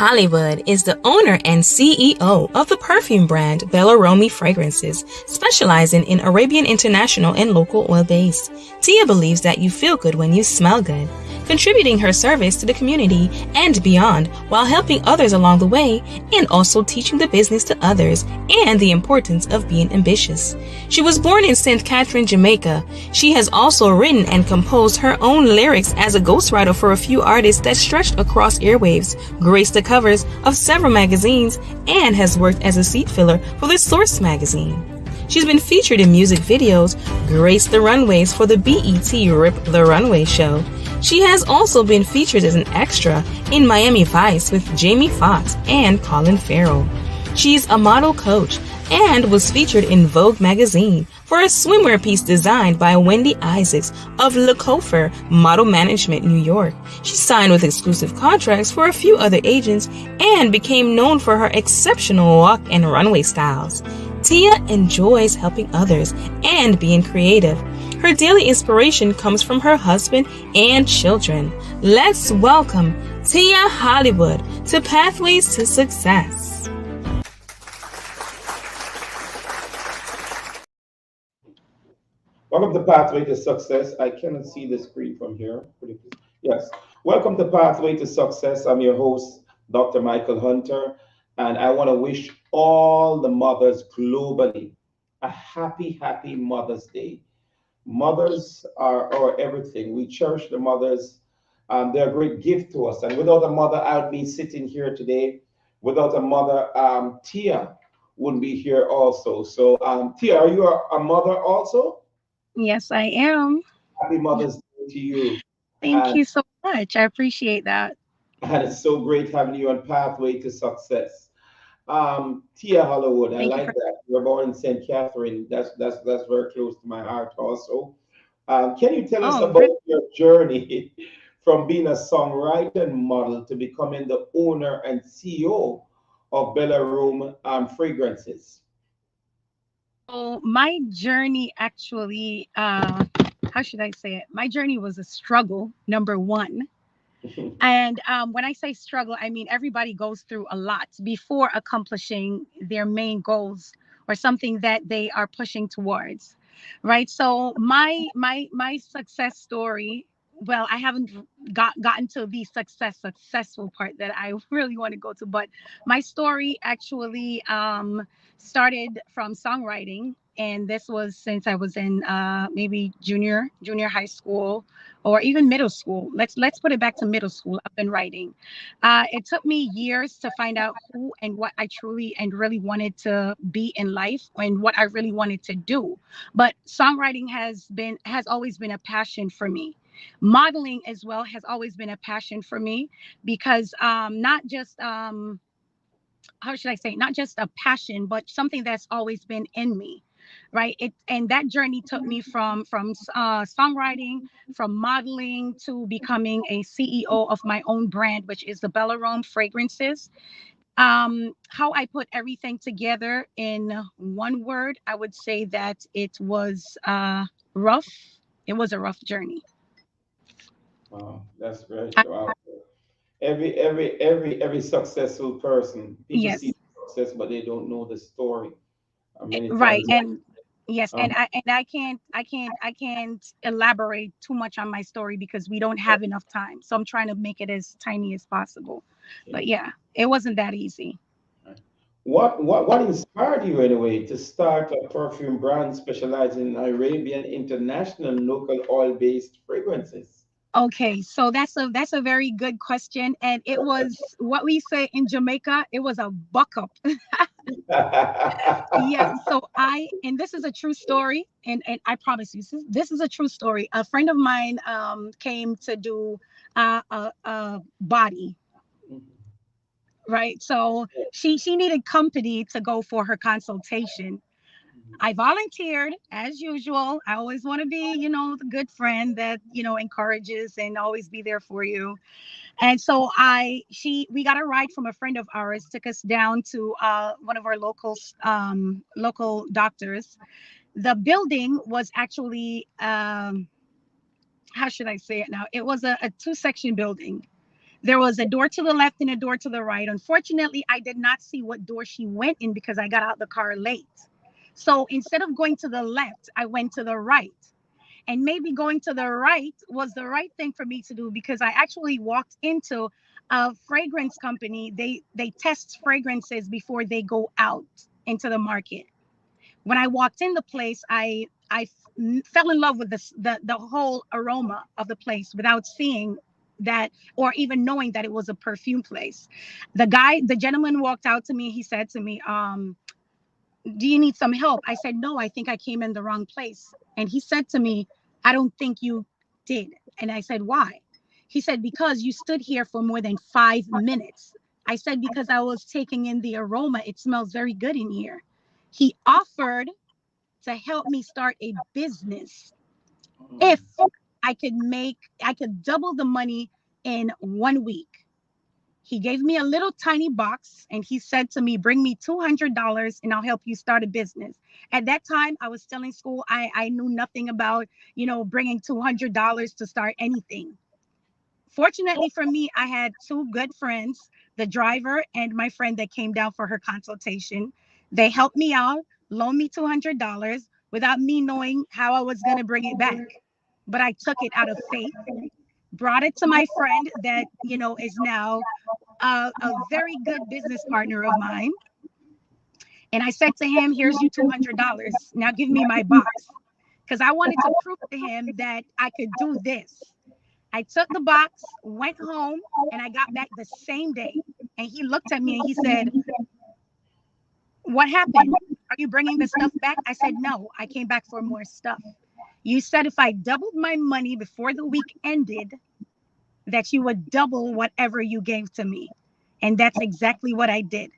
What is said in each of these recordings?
Hollywood is the owner and CEO of the perfume brand Belarome Fragrances, specializing in Arabian international and local oil base. Teia believes that you feel good when you smell good, contributing her service to the community and beyond while helping others along the way and also teaching the business to others and the importance of being ambitious. She was born in St. Catherine, Jamaica. She has also written and composed her own lyrics as a ghostwriter for a few artists that stretched across airwaves, graced the covers of several magazines, and has worked as a seat filler for the Source magazine. She's been featured in music videos, graced the runways for the BET Rip the Runway show. She has also been featured as an extra in Miami Vice with Jamie Foxx and Colin Farrell. She's a model coach and was featured in Vogue magazine for a swimwear piece designed by Wendy Isaacs of Le Coiffeur Model Management, New York. She signed with exclusive contracts for a few other agents and became known for her exceptional walk and runway styles. Teia enjoys helping others and being creative. Her daily inspiration comes from her husband and children. Let's welcome Teia Hollywood to Pathways to Success. Welcome to Pathway to Success. I cannot see the screen from here. Yes. Welcome to Pathway to Success. I'm your host, Dr. Michael Hunter, and I want to wish all the mothers globally a happy Mother's Day. Mothers are our everything. We cherish the mothers. They're a great gift to us. And without a mother, I would be sitting here today. Without a mother, Teia wouldn't be here also. So, Teia, are you a mother also? Yes, I am. Happy Mother's Day to you. Thank you so much. I appreciate that. And it's so great having you on Pathway to Success. Teia Hollywood, I Thank you like for. that. You're born in St. Catherine. That's very close to my heart also. Can you tell us Oh, about really? your journey from being a songwriter and model to becoming the owner and CEO of Belarome Fragrances? So my journey actually, how should I say it? My journey was a struggle, number one. And when I say struggle, I mean everybody goes through a lot before accomplishing their main goals or something that they are pushing towards, right? So my success story. Well, I haven't gotten to the successful part that I really want to go to, but my story actually started from songwriting, and this was since I was in maybe junior high school or even middle school. Let's put it back to middle school. I've been writing. It took me years to find out who and what I truly and really wanted to be in life and what I really wanted to do. But songwriting has always been a passion for me. Modeling as well has always been a passion for me because not just how should I say, not just a passion, but something that's always been in me, right? It and that journey took me from songwriting, from modeling to becoming a CEO of my own brand, which is the Belarome Fragrances. How I put everything together in one word, I would say that it was rough. It was a rough journey. Wow, that's great. I, Wow. Every successful person, people see yes. success, but they don't know the story. Many Right. times. And yes, Um, and I can't elaborate too much on my story because we don't have enough time. So I'm trying to make it as tiny as possible. But okay. yeah, it wasn't that easy. What inspired you anyway to start a perfume brand specializing in Arabian international and local oil-based fragrances? Okay, so that's a very good question. And it was what we say in Jamaica, it was a buck up. Yeah, so and this is a true story, and I promise you, this is a true story. A friend of mine came to do a body, right? So she needed company to go for her consultation. I volunteered as usual. I always want to be, the good friend that, encourages and always be there for you. And so we got a ride from a friend of ours, took us down to one of our local doctors. The building was actually, how should I say it now? It was a two-section building. There was a door to the left and a door to the right. Unfortunately, I did not see what door she went in because I got out the car late. So instead of going to the left, I went to the right. And maybe going to the right was the right thing for me to do because I actually walked into a fragrance company. They test fragrances before they go out into the market. When I walked in the place, fell in love with the whole aroma of the place without seeing that or even knowing that it was a perfume place. The gentleman walked out to me. He said to me, do you need some help? I said, no, I think I came in the wrong place. And he said to me, I don't think you did. And I said, why? He said, because you stood here for more than 5 minutes. I said, because I was taking in the aroma. It smells very good in here. He offered to help me start a business if I could double the money in 1 week. He gave me a little tiny box and he said to me, bring me $200 and I'll help you start a business. At that time, I was still in school. I knew nothing about, bringing $200 to start anything. Fortunately for me, I had two good friends, the driver and my friend that came down for her consultation. They helped me out, loaned me $200 without me knowing how I was going to bring it back. But I took it out of faith, brought it to my friend that, is now a very good business partner of mine. And I said to him, here's you $200. Now give me my box. Because I wanted to prove to him that I could do this. I took the box, went home, and I got back the same day. And he looked at me and he said, what happened? Are you bringing the stuff back? I said, no, I came back for more stuff. You said if I doubled my money before the week ended, that you would double whatever you gave to me. And that's exactly what I did.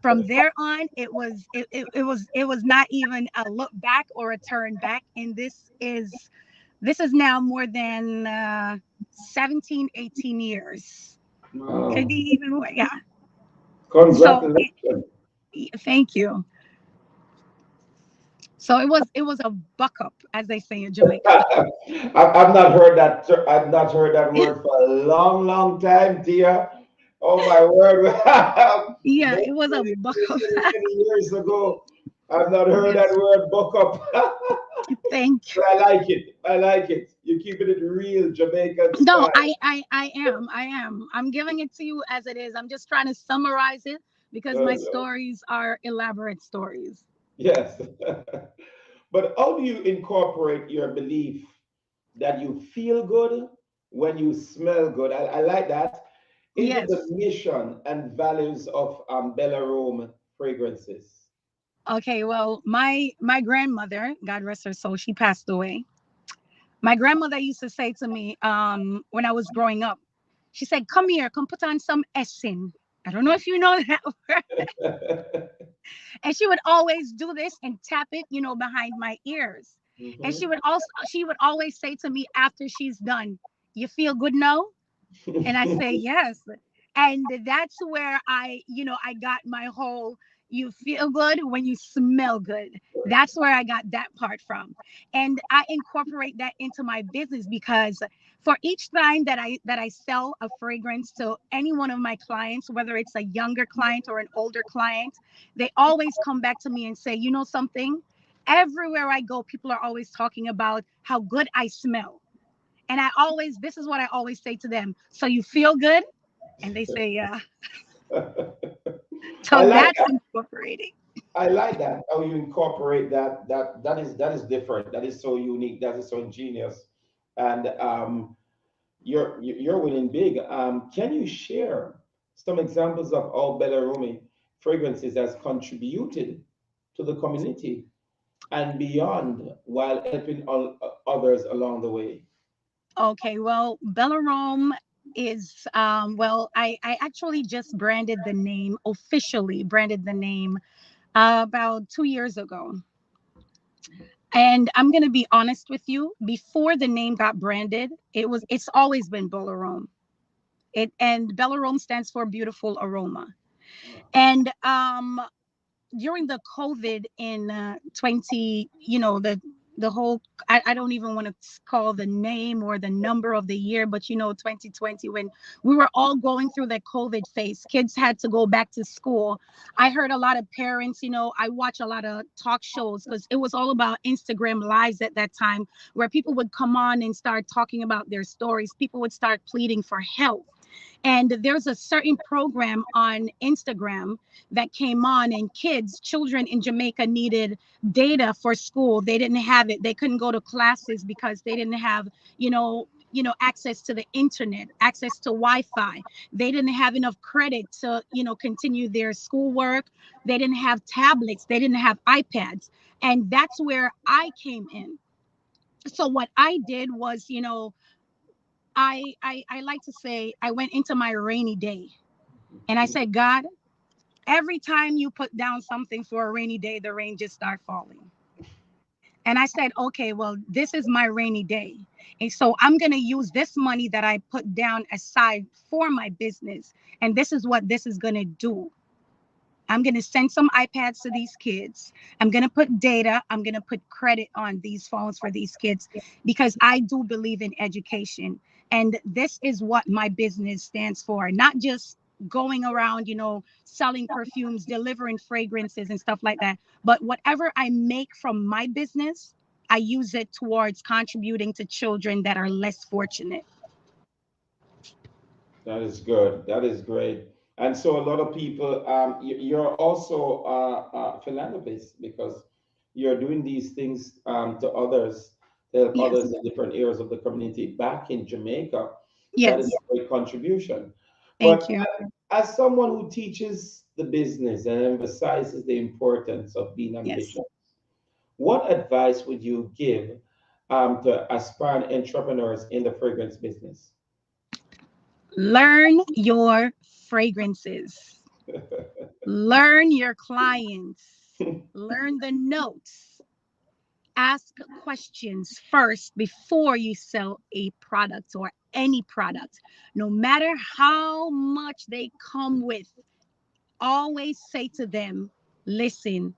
From there on, it was not even a look back or a turn back. And this is now more than 17, 18 years. Could be Wow. even more. Yeah. So Congratulations. thank you. So it was a buck up, as they say in Jamaica. I've not heard that. I've not heard that word for a long, long time, Tia. Oh my word! Yeah, many, it was a many, buck many, up. many, many years ago, I've not heard that Yes. word buck up. Thank But I like it. I like it. You're keeping it real Jamaican No, style. I am. I'm giving it to you as it is. I'm just trying to summarize it because my No. stories are elaborate stories. Yes. But how do you incorporate your belief that you feel good when you smell good? I like that into the Yes. mission and values of Belarome fragrances. Okay, well, my grandmother, God rest her soul, she passed away. My grandmother used to say to me, when I was growing up, she said, "Come here, come put on some Essin." I don't know if you know that word. And she would always do this and tap it, behind my ears. And Mhm. she would always say to me after she's done, "You feel good now?" And I say, yes. And that's where I got my whole you feel good when you smell good. That's where I got that part from. And I incorporate that into my business because for each time that I sell a fragrance to any one of my clients, whether it's a younger client or an older client, they always come back to me and say, you know something? Everywhere I go, people are always talking about how good I smell. And this is what I always say to them. So you feel good? And they say, yeah. I So like that's that. incorporating. I like that. How you incorporate that. That is different. That is so unique. That is so ingenious. And you're winning big. Can you share some examples of how Bellarumi fragrances has contributed to the community and beyond while helping all others along the way? Okay, well, Belarome is, I actually just branded the name, officially branded the name about 2 years ago. And I'm going to be honest with you, before the name got branded, it's always been Belarome. And Belarome stands for beautiful aroma. And during the COVID in 20, the the whole, I don't even want to call the name or the number of the year, but 2020, when we were all going through that COVID phase, kids had to go back to school. I heard a lot of parents, I watch a lot of talk shows because it was all about Instagram lives at that time, where people would come on and start talking about their stories. People would start pleading for help. And there's a certain program on Instagram that came on, and children in Jamaica needed data for school. They didn't have it. They couldn't go to classes because they didn't have, access to the internet, access to Wi-Fi. They didn't have enough credit to, continue their schoolwork. They didn't have tablets. They didn't have iPads. And that's where I came in. So what I did was, I like to say I went into my rainy day and I said, God, every time you put down something for a rainy day, the rain just start falling. And I said, okay, well, this is my rainy day. And so I'm going to use this money that I put down aside for my business. And this is what this is going to do. I'm going to send some iPads to these kids. I'm going to put data. I'm going to put credit on these phones for these kids because I do believe in education. And this is what my business stands for. Not just going around, selling perfumes, delivering fragrances and stuff like that. But whatever I make from my business, I use it towards contributing to children that are less fortunate. That is good. That is great. And so a lot of people, you're also a philanthropist because you're doing these things to others, to help Yes. others in different areas of the community back in Jamaica. That is Yes. a great contribution. Thank But you. as someone who teaches the business and emphasizes the importance of being Yes. ambitious, what advice would you give to aspiring entrepreneurs in the fragrance business? Learn your fragrances. Learn your clients. Learn the notes. Ask questions first before you sell a product or any product. No matter how much they come with, always say to them, listen,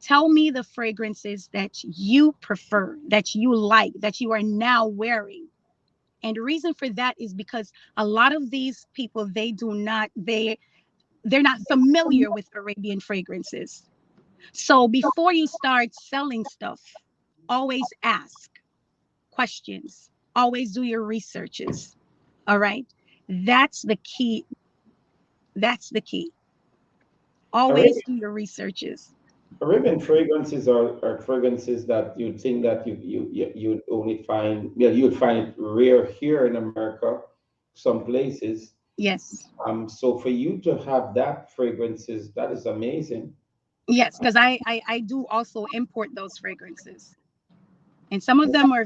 tell me the fragrances that you prefer, that you like, that you are now wearing. And the reason for that is because a lot of these people, they're not familiar with Arabian fragrances. So before you start selling stuff, always ask questions. Always do your researches. All right. That's the key. That's the key. Always do your researches. Arabian fragrances are fragrances that you'd think that you'd only find, well, you'd find it rare here in America, some places. Yes. So for you to have that fragrances, that is amazing. Yes, because I do also import those fragrances. And some of them are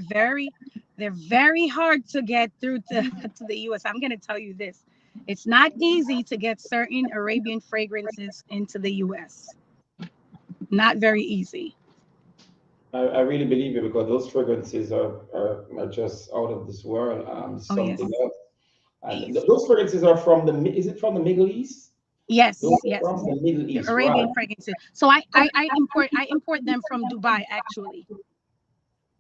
they're very hard to get through to, to the US. I'm gonna tell you this. It's not easy to get certain Arabian fragrances into the US. Not very easy. I really believe it because those fragrances are just out of this world. Oh Something yes. else. And Yes. those fragrances are from is it from the Middle East? Those Yes, are yes. from the Middle The East, right? Arabian fragrances. So I import them from Dubai actually.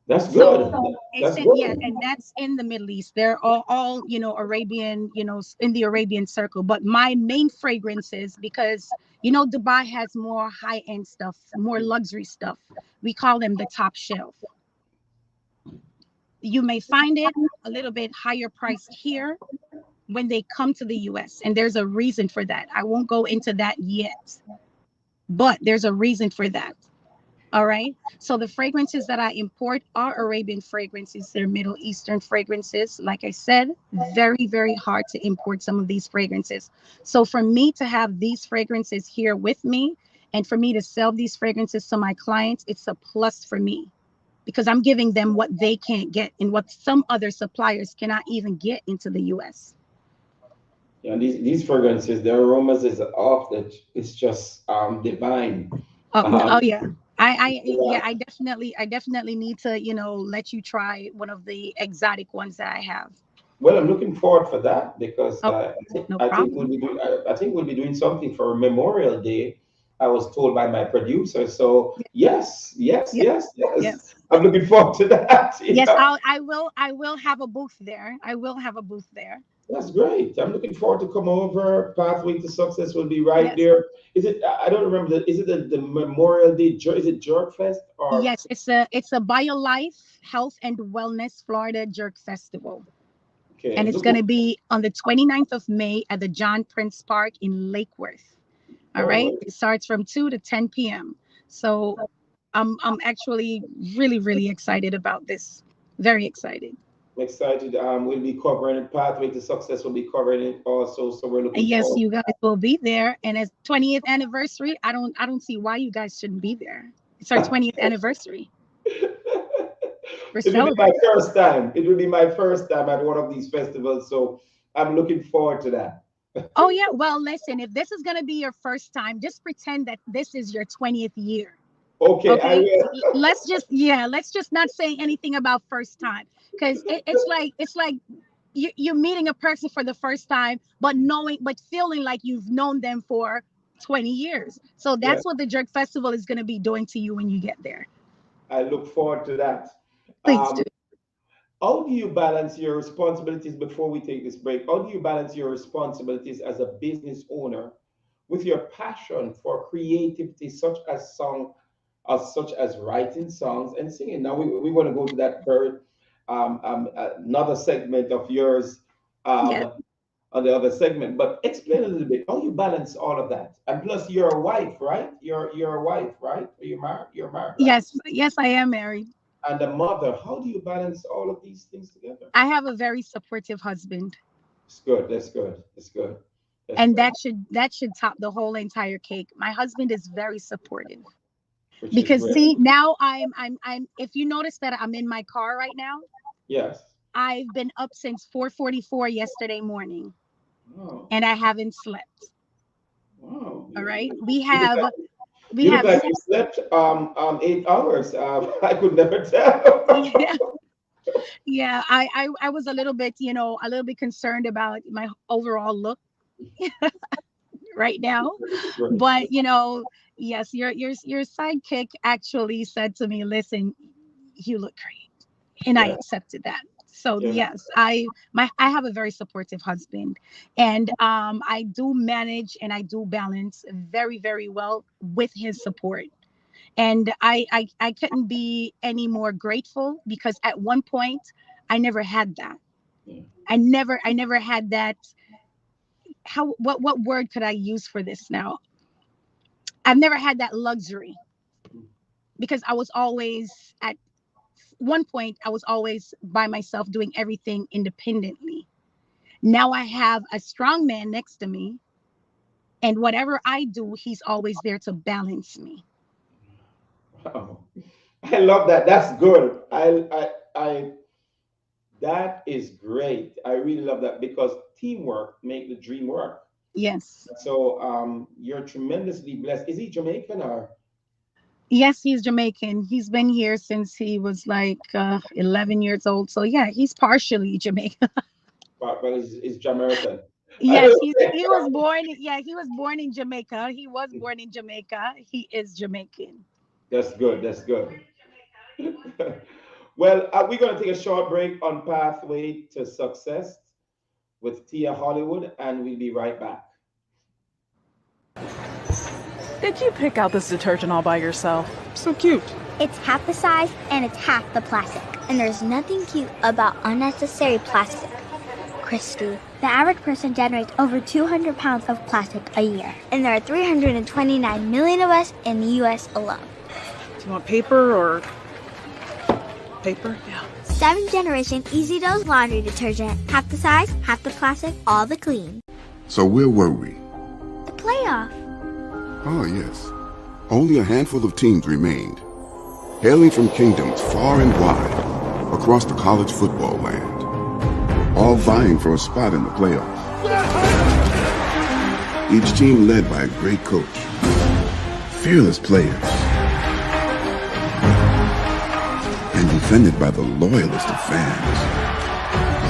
That's good. So it's That's in, yeah, good. and that's in the Middle East. They're all Arabian, in the Arabian circle. But my main fragrances, because Dubai has more high end stuff, more luxury stuff. We call them the top shelf. You may find it a little bit higher priced here when they come to the US, and there's a reason for that. I won't go into that yet, but there's a reason for that. All right. So the fragrances that I import are Arabian fragrances. They're Middle Eastern fragrances. Like I said, very, very hard to import some of these fragrances. So for me to have these fragrances here with me and for me to sell these fragrances to my clients, it's a plus for me because I'm giving them what they can't get and what some other suppliers cannot even get into the US. Yeah, these fragrances, their aromas is off that it's just divine. Oh, Um, oh yeah. Yeah, yeah. I definitely need to, let you try one of the exotic ones that I have. Well, I'm looking forward for that because Oh, no I think problem. I think we'll be doing something for Memorial Day. I was told by my producer. So yes, yes, Yes, yes, yes. yes. I'm looking forward to that. Yes, Yeah. I will have a booth there. I will have a booth there. That's great. I'm looking forward to come over. Pathway to Success will be right Yes. there. Is it? I don't remember. Is it the Memorial Day? Is it Jerk Fest or Yes, it's a BioLife Health and Wellness Florida Jerk Festival. And okay? it's going to be on the 29th of May at the John Prince Park in Lake Worth. All All right. right. It starts from 2 to 10 p.m. So I'm actually really, really excited about this. Very excited. I'm excited. We'll be covering it. Pathway to Success will be covering it also. So we're And looking yes, forward. you guys will be there. And as 20th anniversary, I don't see why you guys shouldn't be there. It's our 20th anniversary. We're It will be my celebrating. first time. It will be my first time at one of these festivals. So I'm looking forward to that. Oh yeah. Well, listen, if this is gonna be your first time, just pretend that this is your 20th year. Okay, I Okay. will. Let's just not say anything about first time. Because it's like you're meeting a person for the first time, but feeling like you've known them for 20 years. So Yeah, that's what the Jerk Festival is gonna be doing to you when you get there. I look forward to that. Please do. Um, how do you balance your responsibilities before we take this break? How do you balance your responsibilities as a business owner with your passion for creativity, such as writing songs and singing? Now we want to go to that third, another segment of yours, Yes. um, on the other segment. But explain a little bit how you balance all of that, and plus you're a wife, right? You're a wife, right? You're married. You're married, right? Yes, I am married. And a mother. How do you balance all of these things together? I have a very supportive husband. It's good. That's good. That's good. That's And good. that should top the whole entire cake. My husband is very supportive. Which is Because great. see, now I'm if you notice that I'm in my car right now, Yes. I've been up since 4:44 yesterday morning Wow. and I haven't slept. Wow. All right. You look like We you look have like you slept 8 hours. I could never tell. yeah, yeah. I was a little bit, a little bit concerned about my overall look right now. Great. But yes, your sidekick actually said to me, listen, you look great. And I Yeah. accepted that. So Yeah. yes, I have a very supportive husband, and I do manage and I do balance very very well with his support. And I couldn't be any more grateful because at one point I never had that. Yeah. I never had that. What word could I use for this now? I've never had that luxury because I was always at one point I was always by myself doing everything independently. Now I have a strong man next to me, and whatever I do, he's always there to balance me. Wow. I love that. That's good. I that is great. I really love that because teamwork make the dream work. Yes. So you're tremendously blessed. Is he Jamaican or Yes, he's Jamaican. He's been here since he was like 11 years old. So yeah, he's partially Jamaican. well, is Jamaican? I Yes, don't he was born. Yeah, he was born in Jamaica. He was born in Jamaica. He is Jamaican. That's good. That's good. Well, we're going to take a short break on Pathway to Success with Tia Hollywood, and we'll be right back. Did you pick out this detergent all by yourself? So cute. It's half the size and it's half the plastic. And there's nothing cute about unnecessary plastic. Christy, the average person generates over 200 pounds of plastic a year. And there are 329 million of us in the US alone. Do you want paper or paper? Yeah. 7th generation Easy Dose laundry detergent. Half the size, half the plastic, all the clean. So where were we? The playoff. Oh, yes. Only a handful of teams remained, hailing from kingdoms far and wide across the college football land, all vying for a spot in the playoffs. Each team led by a great coach, fearless players, and defended by the loyalist of fans.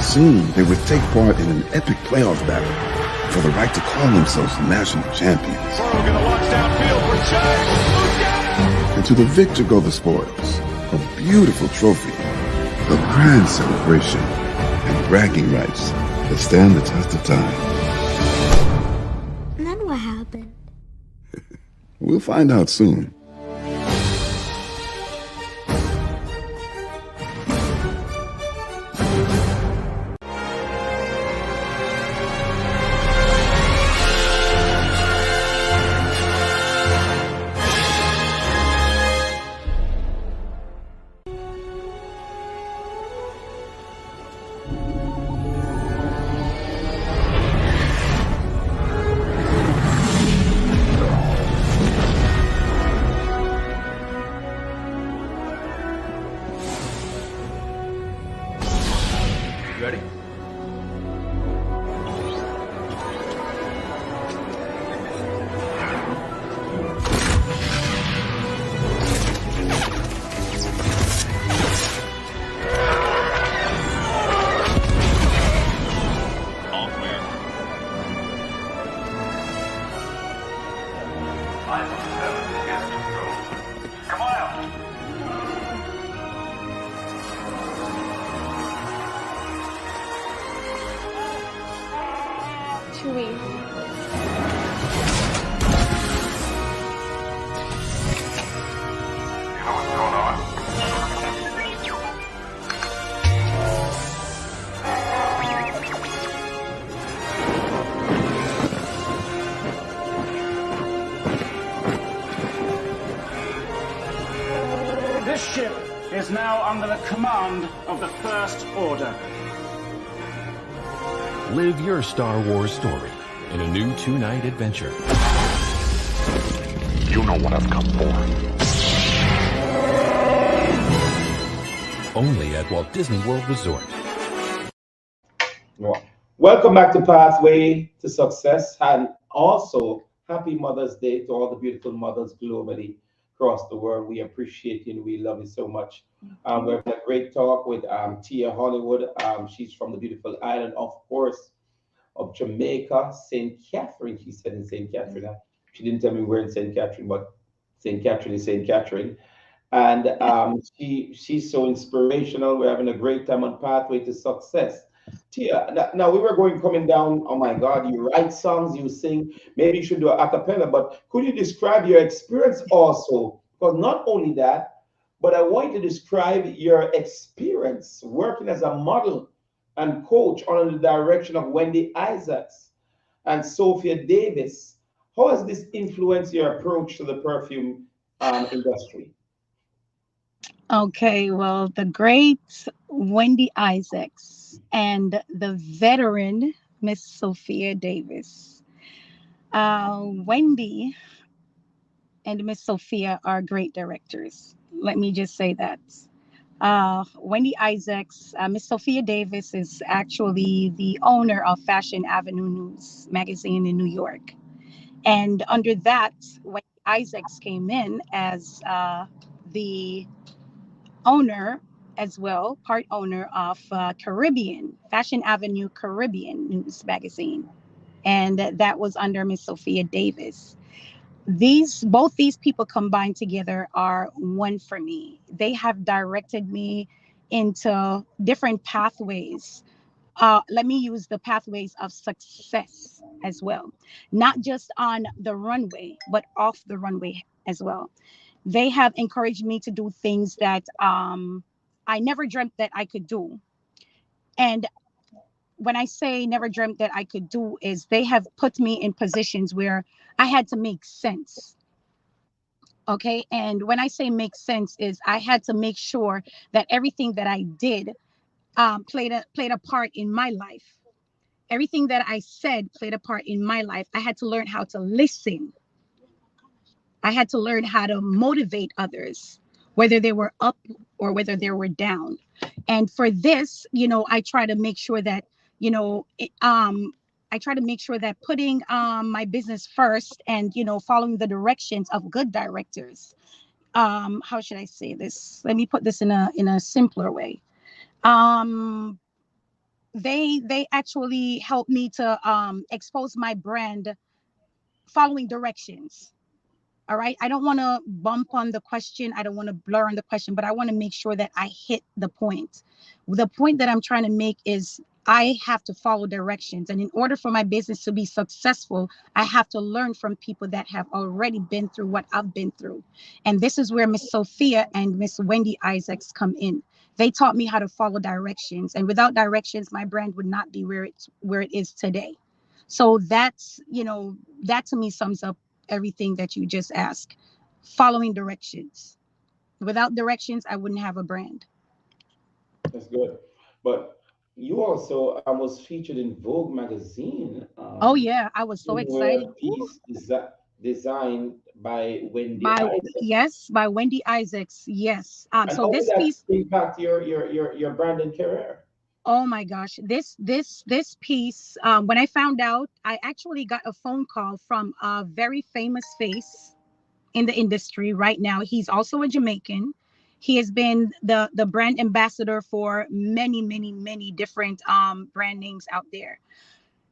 Soon, they would take part in an epic playoff battle for the right to call themselves national champions. And to the victor go the spoils of beautiful trophy, a grand celebration, and bragging rights that stand the test of time. And then what happened? We'll find out soon. Ready? All clear. Come on out. Chewie. You know what's going on? This ship is now under the command of the First Order. Live your Star Wars story in a new 2-night adventure. You know what I've come for. Only at Walt Disney World Resort. Welcome back to Pathway to Success, and also happy Mother's Day to all the beautiful mothers globally across the world. We appreciate you and we love you so much. We're having a great talk with Teia Hollywood. She's from the beautiful island, of course, of Jamaica, St. Catherine. She said in St. Catherine. She didn't tell me where in St. Catherine, but St. Catherine is St. Catherine. And she's so inspirational. We're having a great time on Pathway to Success. Tia, now we were coming down. Oh my God, you write songs, you sing. Maybe you should do a cappella, but could you describe your experience also? Because not only that, but I want you to describe your experience working as a model and coach under the direction of Wendy Isaacs and Sophia Davis. How has this influenced your approach to the perfume industry? Okay, well, the great Wendy Isaacs and the veteran Miss Sophia Davis. Wendy and Miss Sophia are great directors. Let me just say that. Wendy Isaacs, Miss Sophia Davis is actually the owner of Fashion Avenue News magazine in New York. And under that, Wendy Isaacs came in as the owner as well, part owner of Caribbean, Fashion Avenue Caribbean News magazine. And that was under Miss Sophia Davis. Both these people combined together are one for me. They have directed me into different pathways. Let me use the pathways of success as well, not just on the runway, but off the runway as well. They have encouraged me to do things that I never dreamt that I could do. And when I say never dreamt that I could do, is they have put me in positions where I had to make sense. Okay. And when I say make sense, is I had to make sure that everything that I did played a part in my life. Everything that I said played a part in my life. I had to learn how to listen. I had to learn how to motivate others, whether they were up or whether they were down. And for this, I try to make sure that, I try to make sure that putting my business first and, following the directions of good directors. How should I say this? Let me put this in a simpler way. Um, they actually helped me to expose my brand following directions. All right. I don't want to bump on the question. I don't want to blur on the question, but I want to make sure that I hit the point. The point that I'm trying to make is I have to follow directions. And in order for my business to be successful, I have to learn from people that have already been through what I've been through. And this is where Miss Sophia and Miss Wendy Isaacs come in. They taught me how to follow directions. And without directions, my brand would not be where it is today. So that's, that to me sums up everything that you just asked. Following directions. Without directions, I wouldn't have a brand. That's good. But you also was featured in Vogue magazine, Oh yeah, I was so excited. swimwear piece designed by Wendy By Isaacs. Yes, by Wendy Isaacs. Yes. And So how did this that piece, impact your branding career? oh my gosh, this piece. When I found out, I actually got a phone call from a very famous face in the industry right now. He's also a Jamaican. He has been the brand ambassador for many different brand names out there.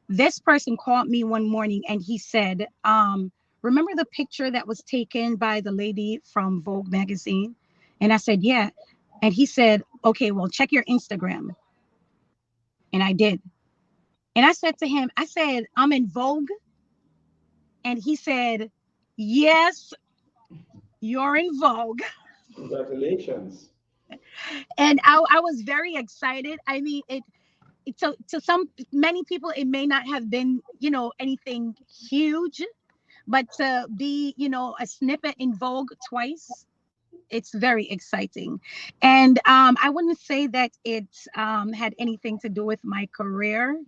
This person called me one morning and he said, remember the picture that was taken by the lady from Vogue magazine? And I said, yeah. And he said, okay, well, check your Instagram. And I did. And I said to him, I said, I'm in Vogue. And he said, yes, you're in Vogue. Congratulations. And I was very excited. I mean, to some many people, it may not have been, anything huge, but to be, a snippet in Vogue twice, it's very exciting. And I wouldn't say that it had anything to do with my career,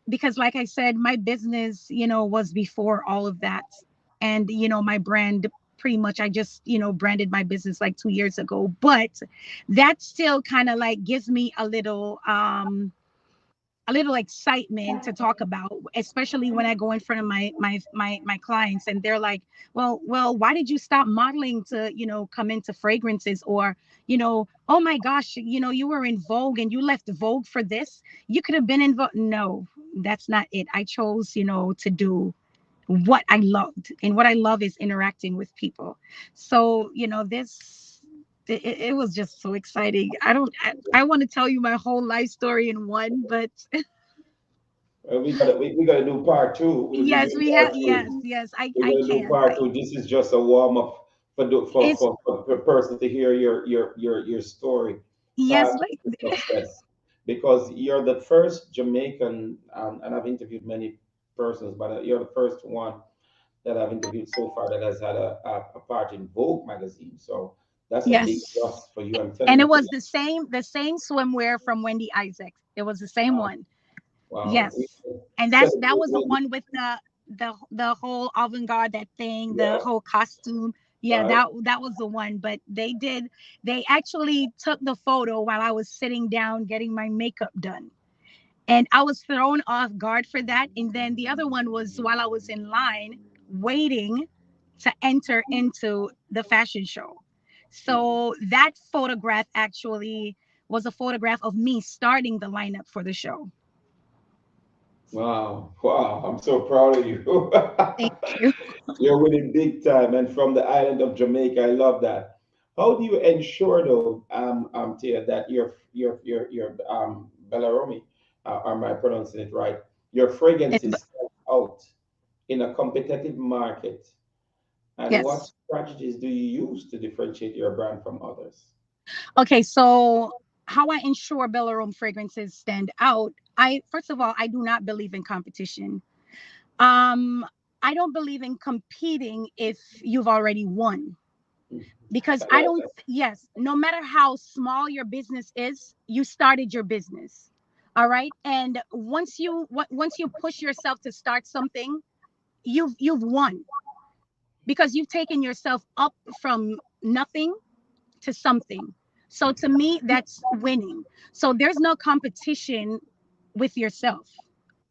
because like I said, my business, was before all of that. And my brand, pretty much I just, branded my business like 2 years ago. But that still kind of like gives me a little excitement to talk about, especially when I go in front of my clients and they're like, well, why did you stop modeling to, come into fragrances? Or, oh my gosh, you were in Vogue and you left Vogue for this. You could have been in Vogue. No, that's not it. I chose, to do what I loved. And what I love is interacting with people. So, it was just so exciting. I want to tell you my whole life story in one, but We gotta do part two. We yes, do we have. part Yes, two. yes. We're I gonna do can. part two. This is just a warm up for It's for person to hear your story, yes, path like to success, because you're the first Jamaican, and I've interviewed many persons, but you're the first one that I've interviewed so far that has had a part in Vogue magazine. So that's a big yes. plus for you. I'm telling And you. it was the same swimwear from Wendy Isaacs. It was the same Wow, one. wow. We Yes. And that celebrate was the Wendy. one with the whole avant-garde, that thing, the Yeah, whole costume. Yeah, right. that was the one. But they actually took the photo while I was sitting down getting my makeup done. And I was thrown off guard for that. And then the other one was while I was in line waiting to enter into the fashion show. So that photograph actually was a photograph of me starting the lineup for the show. Wow, wow. I'm so proud of you. Thank you. You're winning big time, and from the island of Jamaica. I love that. How do you ensure, though, Tia, that your Belarome, am I pronouncing it right? Your It's, fragrances stand out in a competitive market, and what yes. strategies do you use to differentiate your brand from others? Okay, so how I ensure Belarome fragrances stand out, I first of all, I do not believe in competition. Um, I don't believe in competing if you've already won. Because I I like don't, that. yes, no matter how small your business is, you started your business. All right. And once you push yourself to start something, you've won, because you've taken yourself up from nothing to something. So to me, that's winning. So there's no competition with yourself.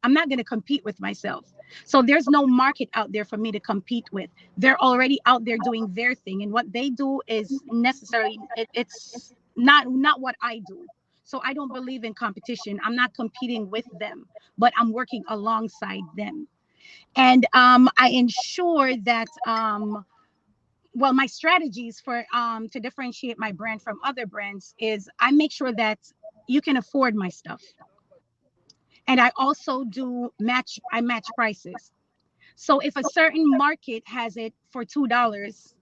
I'm not going to compete with myself. So there's no market out there for me to compete with. They're already out there doing their thing, and what they do is necessarily it's not what I do. So I don't believe in competition. I'm not competing with them, but I'm working alongside them. And I ensure that well, my strategies for to differentiate my brand from other brands is I make sure that you can afford my stuff, and I also do match. I match prices. So if a certain market has it for $2,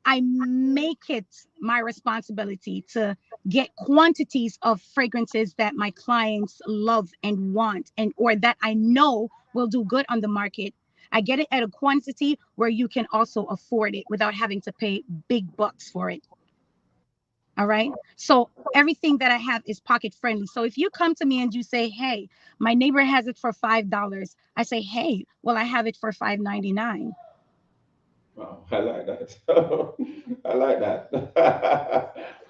I make it my responsibility to get quantities of fragrances that my clients love and want, and or that I know will do good on the market. I get it at a quantity where you can also afford it without having to pay big bucks for it. All right. So everything that I have is pocket friendly. So if you come to me and you say, "Hey, my neighbor has it for $5," I say, "Hey, well, I have it for 5.99." Wow, I like that. I like that.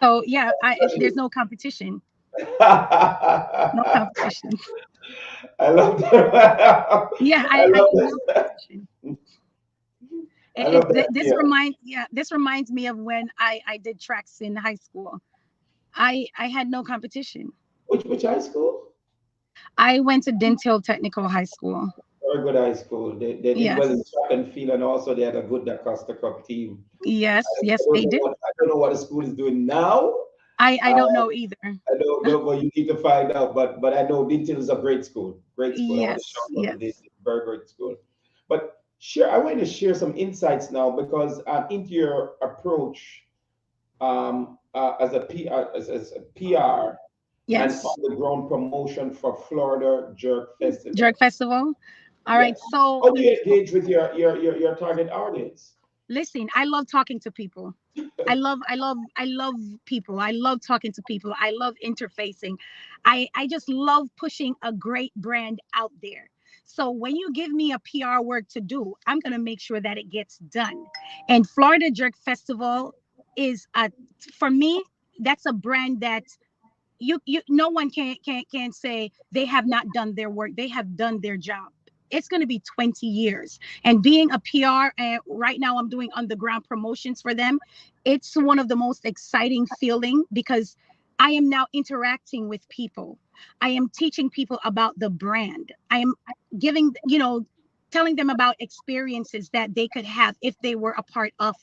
So yeah, there's Especially, no competition. No I competition. love that. Yeah, I I love no this. competition. I love that. This Yeah. reminds, yeah, this reminds me of when I did tracks in high school. I had no competition. Which high school? I went to Dent Technical High School. Very good high school. They did well in Yes. track and field, and also they had a good Da Costa Cup team. Yes, yes, they did. I don't know what the school is doing now. I don't Uh, know either. I don't know, but you need to find out. But I know Dintil is a great school. Great school. I want to Yes, shout out to yes. Dintil. Very great school. But share, I want to share some insights now because into your approach as a as a PR and Yes. on the ground promotion for Florida Jerk Drug Festival. Festival. All right. Yes. So How do you engage with your target audience? listen, I love talking to people. I love people. I love talking to people. I love interfacing. I just love pushing a great brand out there. So when you give me a PR work to do, I'm going to make sure that it gets done. And Florida Jerk Festival is a, for me, that's a brand that you no one can say they have not done their work. They have done their job. It's going to be 20 years. And being a PR, and right now I'm doing underground promotions for them. It's one of the most exciting feeling because I am now interacting with people. I am teaching people about the brand. I am giving, telling them about experiences that they could have if they were a part of,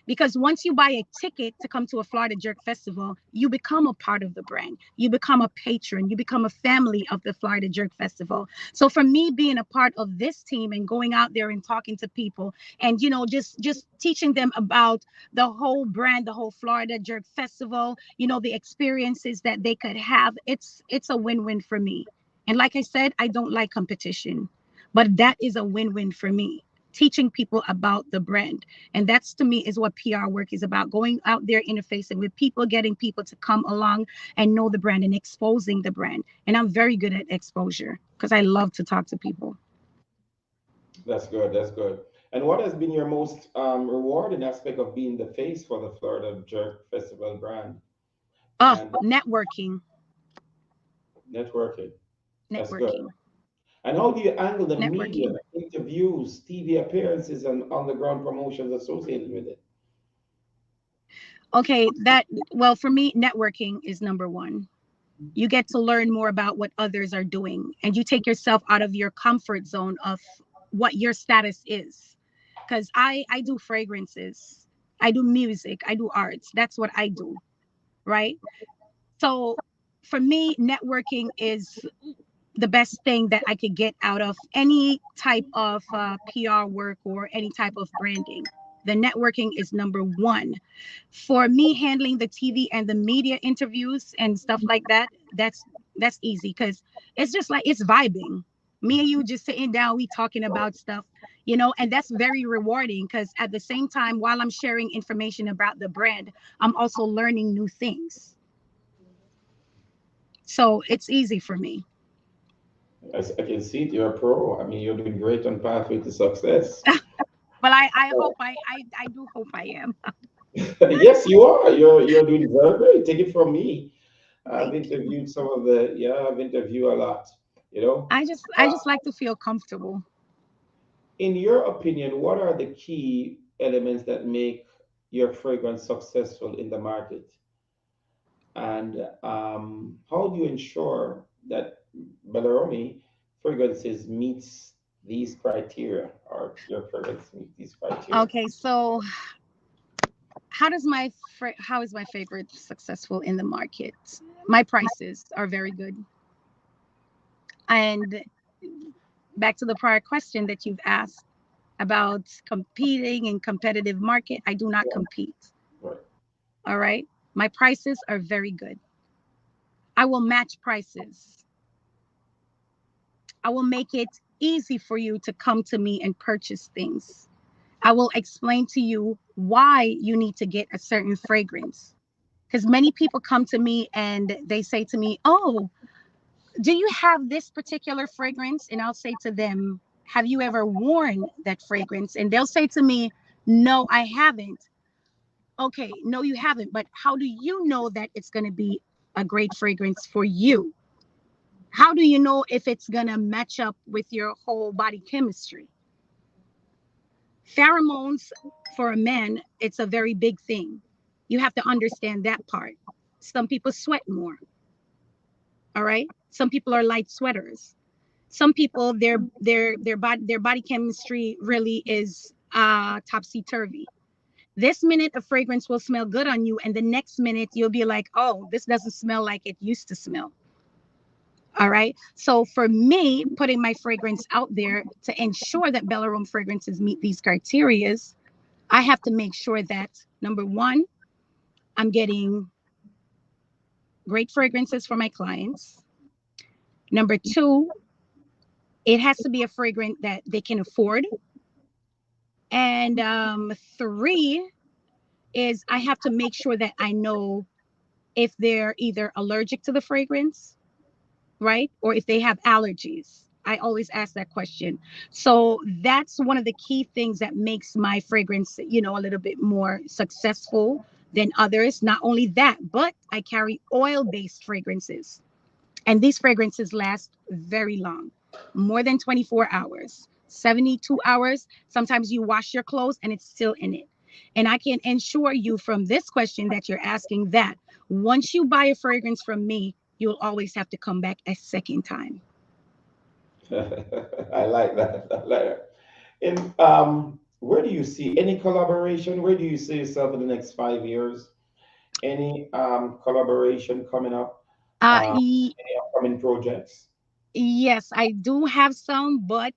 because once you buy a ticket to come to a Florida Jerk Festival, you become a part of the brand. You become a patron. You become a family of the Florida Jerk Festival. So for me, being a part of this team and going out there and talking to people and just teaching them about the whole brand, the whole Florida Jerk Festival, the experiences that they could have, it's a win-win for me. And like I said, I don't like competition, but that is a win-win for me, teaching people about the brand. And that's, to me, is what PR work is about: going out there, interfacing with people, getting people to come along and know the brand and exposing the brand. And I'm very good at exposure because I love to talk to people. That's good. That's good. And what has been your most rewarding aspect of being the face for the Florida Jerk Festival brand Oh, and networking. networking? That's good. Networking. And how do you angle the media, Networking. interviews, TV appearances, and on-the-ground promotions associated with it? Okay, well, for me, networking is number one. You get to learn more about what others are doing, and you take yourself out of your comfort zone of what your status is. Because I do fragrances, I do music, I do arts. That's what I do, right? So for me, networking is the best thing that I could get out of any type of PR work or any type of branding. The networking is number one. For me, handling the TV and the media interviews and stuff like that, that's easy because it's just like it's vibing. Me and you just sitting down, we talking about stuff, and that's very rewarding because at the same time, while I'm sharing information about the brand, I'm also learning new things. So it's easy for me. I can see it. You're a pro. I mean, you're doing great on pathway to success. Well, I hope I do hope I am. Yes, you are. You're doing very great. Take it from me. I've Thank you. interviewed some of the yeah. I've interviewed a lot. You know, I just like to feel comfortable. in your opinion, what are the key elements that make your fragrance successful in the market? And how do you ensure that Belarome fragrances meets these criteria, or your fragrance meet these criteria? Okay, so how is my favorite successful in the market? My prices are very good. And back to the prior question that you've asked about competing in competitive market, I do not Yeah, compete. right. All right. My prices are very good. I will match prices. I will make it easy for you to come to me and purchase things. I will explain to you why you need to get a certain fragrance. Because many people come to me and they say to me, "Oh, do you have this particular fragrance?" And I'll say to them, "Have you ever worn that fragrance?" And they'll say to me, "No, I haven't." Okay, no, you haven't. But how do you know that it's going to be a great fragrance for you? How do you know if it's going to match up with your whole body chemistry? Pheromones for a man, it's a very big thing. You have to understand that part. Some people sweat more, all right? Some people are light sweaters. Some people their body chemistry really is topsy turvy. This minute a fragrance will smell good on you, and the next minute you'll be like, "Oh, this doesn't smell like it used to smell." All right. So for me, putting my fragrance out there to ensure that Belarome fragrances meet these criterias, I have to make sure that number one, I'm getting great fragrances for my clients. Number two, it has to be a fragrance that they can afford. And three is I have to make sure that I know if they're either allergic to the fragrance, right? Or if they have allergies. I always ask that question. So that's one of the key things that makes my fragrance, a little bit more successful than others. Not only that, but I carry oil-based fragrances. And these fragrances last very long, more than 24 hours, 72 hours. Sometimes you wash your clothes and it's still in it. And I can ensure you from this question that you're asking that once you buy a fragrance from me, you'll always have to come back a second time. I like that. I like that. And where do you see any collaboration? Where do you see yourself in the next 5 years? Any collaboration coming up? Uh, Um, y- any upcoming projects? yes, I do have some, but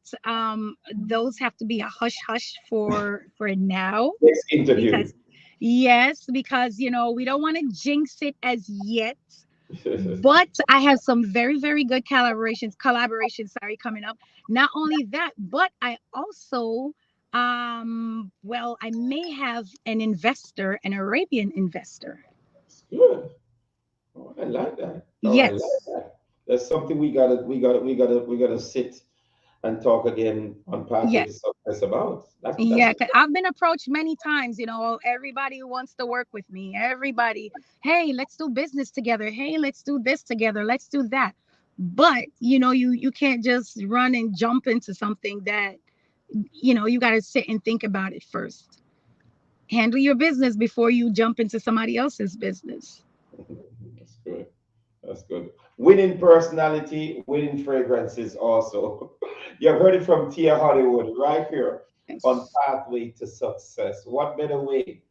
those have to be a hush hush for now. Next interview. Because yes, because we don't want to jinx it as yet, but I have some very very good collaborations, sorry, coming up. Not only that, but I also well, I may have an investor, an Arabian investor. It's good. Oh, I like that. Oh, I like Yes. that. That's something we gotta sit and talk again on Pathway to Yes. Success about. That's Yeah, 'cause I've been approached many times, everybody who wants to work with me, everybody, "Hey, let's do business together. Hey, let's do this together. Let's do that." But, you can't just run and jump into something that, you got to sit and think about it first. Handle your business before you jump into somebody else's business. that's good. That's good. Winning personality, winning fragrances also. You've heard it from Tia Hollywood right here on Yes. Pathway to Success. What better way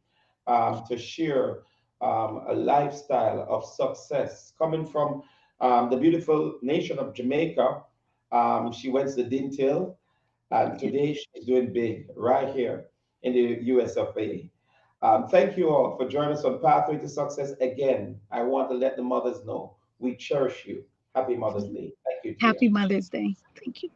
to share a lifestyle of success coming from the beautiful nation of Jamaica? She went to Dintil, and Yeah. today she's doing big right here in the US of A. Thank you all for joining us on Pathway to Success. Again, I want to let the mothers know we cherish you. Happy Mother's Day. Thank you, Tia. Happy Mother's Day. Thank you.